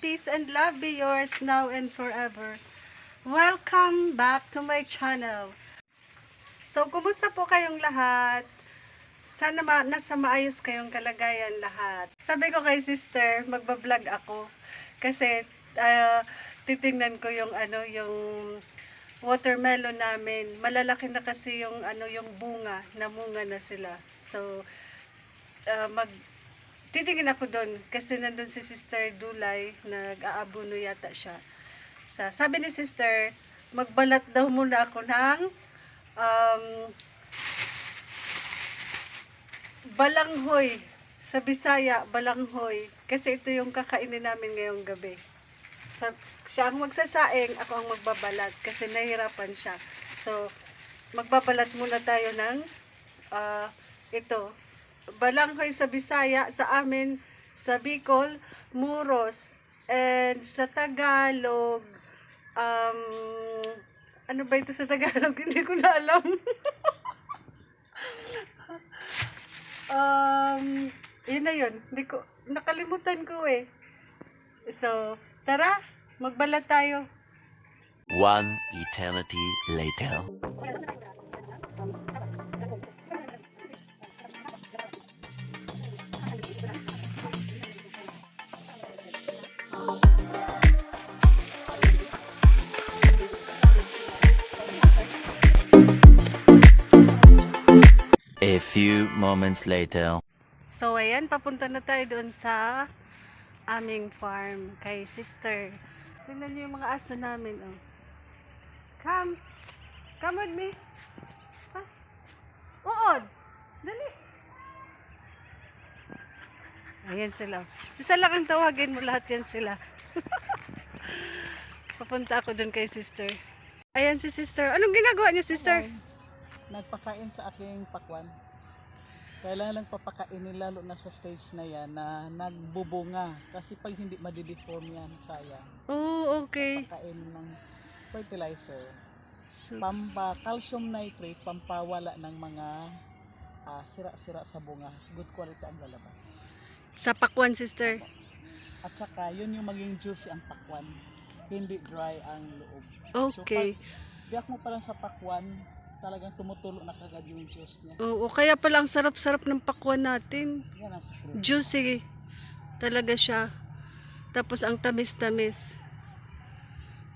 peace and love be yours now and forever. Welcome back to my channel. So, kumusta po kayong lahat? Sana nasa maayos kayong kalagayan lahat. Sabi ko kay sister, magbablog ako. Kasi, titingnan ko yung watermelon namin. Malalaki na kasi yung bunga, namunga na sila. So, titingin ako doon kasi nandun si Sister Dulay, nag-aabuno yata siya. Sabi ni Sister, magbalat daw muna ako ng balanghoy. Sa Bisaya, balanghoy. Kasi ito yung kakainin namin ngayong gabi. Siya ang magsasaing, ako ang magbabalat kasi nahihirapan siya. So, magbabalat muna tayo ng ito. Balanghoy sa Bisaya, sa amin, sa Bicol, muros, and sa Tagalog, ano ba ito sa Tagalog? Hindi ko na alam. Yun na yun. Nakalimutan ko eh. So, tara, magbalat tayo. One eternity later. A few moments later. So, ayan, papunta na tayo doon sa aming farm kay Sister. Tingnan niyo yung mga aso namin, oh. Come with me. Pas. Uod. Dali. Ayan sila. Isa lang ang tawagin mo, lahat yan sila. Papunta ako doon kay Sister. Ayan si Sister. Anong ginagawa niyo, Sister? Nagpakain sa aking pakwan. Kailangan lang papakainin lalo na sa stage na yan na nagbubunga. Kasi pag hindi madideform yan, sayang. Oh, okay. Pakain ng fertilizer. So, Calcium nitrate, pampawala ng mga sira-sira sa bunga. Good quality ang lalabas. sa pakwan, Sister. At saka, yun yung maging juicy ang pakwan. Hindi dry ang loob. Okay. So, pag biyak mo pa lang sa pakwan, talagang tumutulo na kagad yung juice niya. Oo, kaya pala ang sarap-sarap ng pakwan natin. Yan ang secret. Juicy talaga siya. Tapos ang tamis-tamis.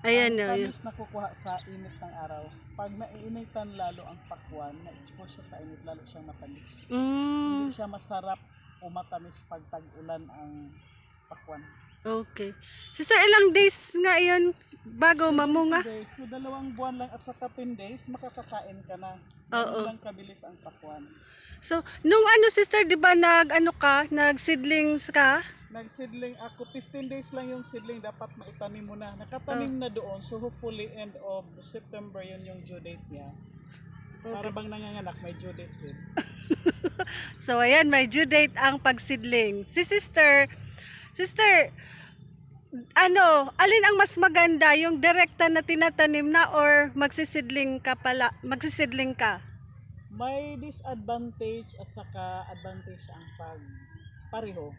Ayan na. Ang tamis nakukuha sa init ng araw. Pag naiinitan lalo ang pakwan, na-expose siya sa init, lalo siyang matamis. Hindi siya masarap o matamis pag tag-ulan ang pakwan. Okay. Sister, ilang days nga yan bago mamunga? So 2 buwan lang at saka 10 days, makakakain ka na. Oo. Ganun lang kabilis ang pakwan. So, nung Sister, di ba nag-seedlings ka? Nag-seedling ako, 15 days lang yung seedling, dapat maitanim mo na. Nakatanim na doon, so hopefully end of September yun yung due date niya. Para bang nanganganak, may due date din. So, ayan, may due date ang pag-seedling. Si Sister, alin ang mas maganda, yung direkta na tinatanim na or magsisidling ka? May disadvantage at saka advantage ang pareho.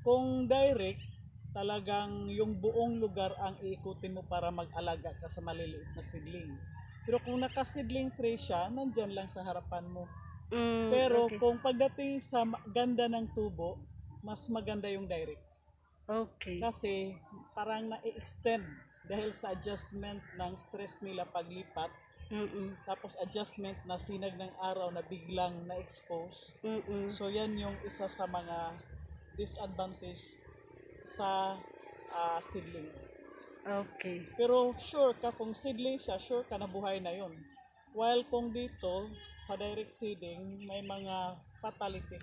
Kung direct, talagang yung buong lugar ang iikutin mo para mag-alaga ka sa maliliit na seedling. Pero kung naka-seedling tray siya, nandyan lang sa harapan mo. Pero okay. kung pagdating sa ganda ng tubo, mas maganda yung direct. Okay. Kasi parang na-extend dahil sa adjustment ng stress nila paglipat. Tapos adjustment na sinag ng araw na biglang na-expose. So yan yung isa sa mga disadvantage sa seedling. Okay. Pero sure ka kung seedling siya, sure ka na buhay na yun. While kung dito sa direct seeding may mga fatality.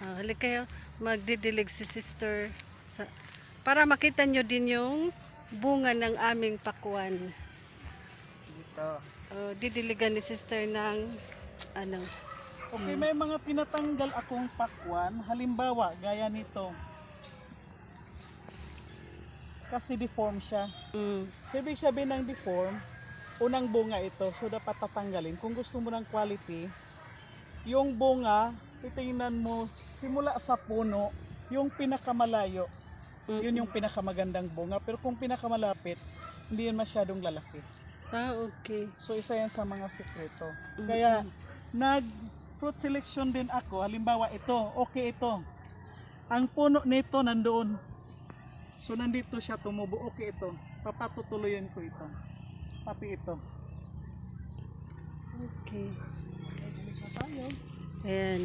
Halik kayo, magdidilig si Sister para makita nyo din yung bunga ng aming pakwan. Dito. Didiligan ni Sister ng Okay, may mga tinatanggal akong pakwan. Halimbawa, gaya nito. Kasi deform siya. So, ibig sabihin ng deform, unang bunga ito. So, dapat tatanggalin. Kung gusto mo ng quality, yung bunga, titingnan mo, simula sa puno, yung pinakamalayo. Yun yung pinakamagandang bunga. Pero kung pinakamalapit, hindi yun masyadong lalaki. Okay. So isa yan sa mga sekreto. Kaya nag-fruit selection din ako. Halimbawa ito, okay ito. Ang puno nito nandoon. So nandito siya tumubo. Okay ito. Papatutuloyin ko ito. Pati ito. Okay. Balik na tayo. Ayan.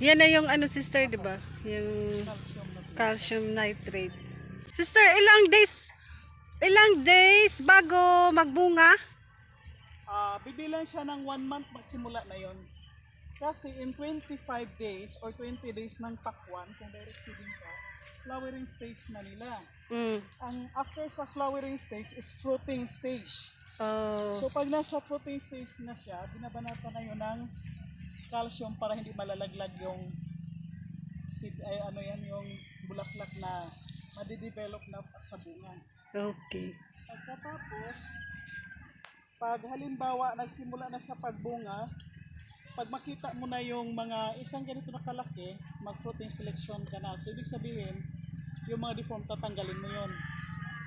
Yan na yung ano, sister, di ba? Yung Calcium na calcium nitrate. Sister, ilang days bago magbunga? Bibilang siya ng 1 month magsimula na yon. Kasi in 25 days or 20 days ng pakwan, kung direct seeding ka, flowering stage na nila. Ang after sa flowering stage is fruiting stage. Oh, So pag nasa fruiting stage na siya, binabanatan na yun ng calcium para hindi malalaglag yung seed, ay ano yan, yung bulaklak na madidevelop na sa bunga. okay. Pagkatapos, pag halimbawa nagsimula na sa pagbunga, pag makita mo na yung mga isang ganito na kalaki, mag-fruiting selection ka na. So ibig sabihin, yung mga deform tatanggalin mo yon.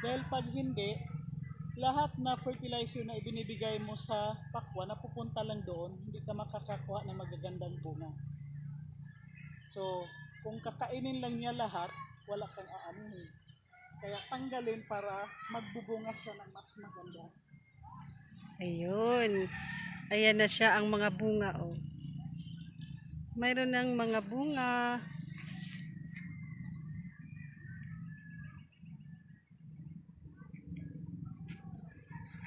Dahil pag hindi, lahat na fertilizer na ibinibigay mo sa pakwa, napupunta lang doon, hindi ka makakakuha ng magagandang bunga. So, kung kakainin lang niya lahat, wala kang aanuhin. Kaya tanggalin para magbubunga siya ng mas maganda. Ayun. Ayan na siya ang mga bunga, oh. Mayroon ng mga bunga.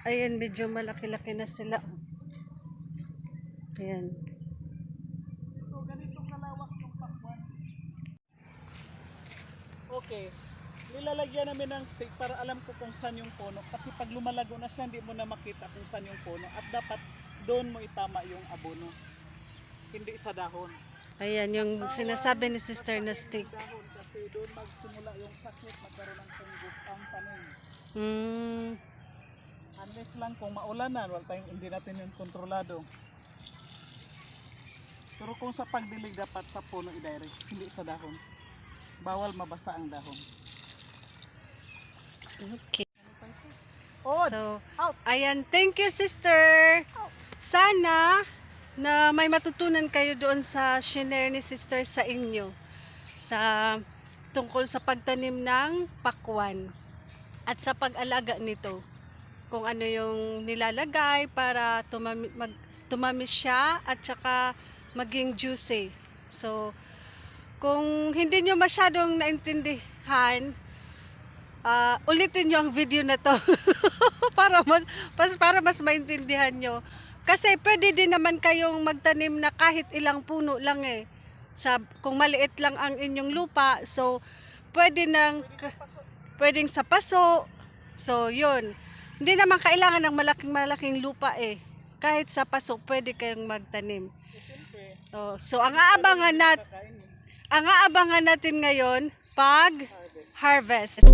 Ayan, medyo malaki-laki na sila. Ayan. So, ganitong kalawak yung pakwan. Okay. Nilalagyan namin ng stick para alam ko kung saan yung puno. Kasi pag lumalago na siya, hindi mo na makita kung saan yung puno. At dapat doon mo itama yung abono. Hindi sa dahon. Ayan, yung sinasabi ni sister na stick. Dahon kasi doon magsimula yung sakit, magkaroon ng fungus ang tanim. Unless lang kung maulanan, wala tayong, hindi natin yung kontrolado. Pero kung sa pagdilig dapat sa puno i-direct, hindi sa dahon. Bawal mabasa ang dahon. Okay. Oh, So, out. ayan, thank you, sister. Sana na may matutunan kayo doon sa shinare ni sister sa inyo sa tungkol sa pagtanim ng pakwan at sa pag-alaga nito. Kung ano yung nilalagay para tumamis siya at saka maging juicy. So, kung hindi nyo masyadong naintindihan, ulitin nyo ang video na to para mas maintindihan nyo. Kasi pwede din naman kayong magtanim na kahit ilang puno lang eh. Kung maliit lang ang inyong lupa, so pwedeng sa paso. So yun. Hindi naman kailangan ng malaking lupa eh. Kahit sa paso pwede kayong magtanim. So ang aabangan natin ngayon pag harvest.